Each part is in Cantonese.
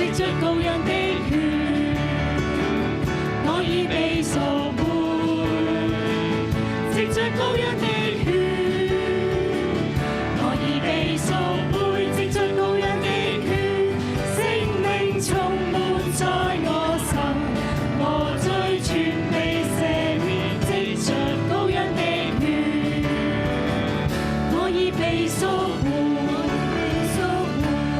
藉着羔羊的血，我已被贖回。藉着羔羊的血，我已被贖回。藉着羔羊的血，聖靈充滿在我心，我罪全被赦免。藉着羔羊的血，我已被贖回。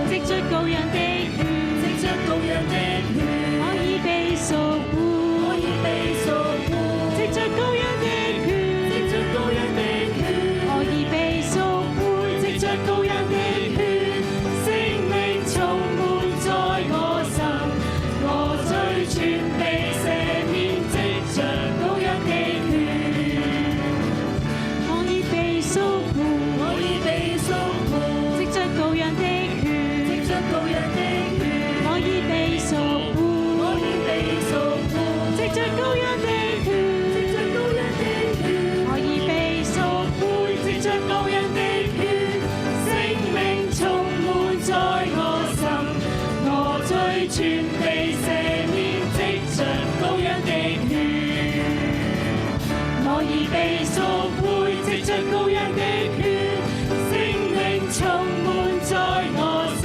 藉着羔羊的血，藉着羔羊的血，我已被贖回。我已被贖回。藉着羔羊的血，藉着羔羊的血，我已被贖回。藉着羔羊的血，聖靈充滿在我心，我罪全被赦免。藉着羔羊的血，我已被贖回。我已被贖回。藉着羔羊的血，藉着羔羊的血，我已被贖回。我已被贖回。藉着羔羊的血，藉着羔羊的血，我已被贖回。藉着羔羊的血，聖靈充滿在我心，我罪全被赦免。藉着羔羊的血，我已被贖回。藉着羔羊的血，聖靈充滿在我心，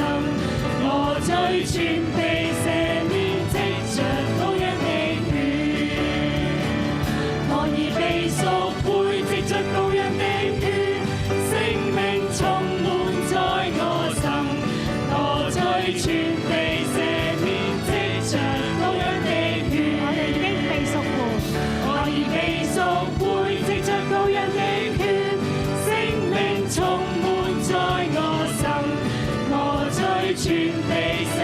我罪全被赦免。藉着羔羊的血，我已被贖回。藉着羔羊的血，聖靈充滿在我心，我罪全被赦免。藉着羔羊的血，我哋已經被贖回。我已被贖回。藉着羔羊的血，聖靈充滿在我心，我罪全被赦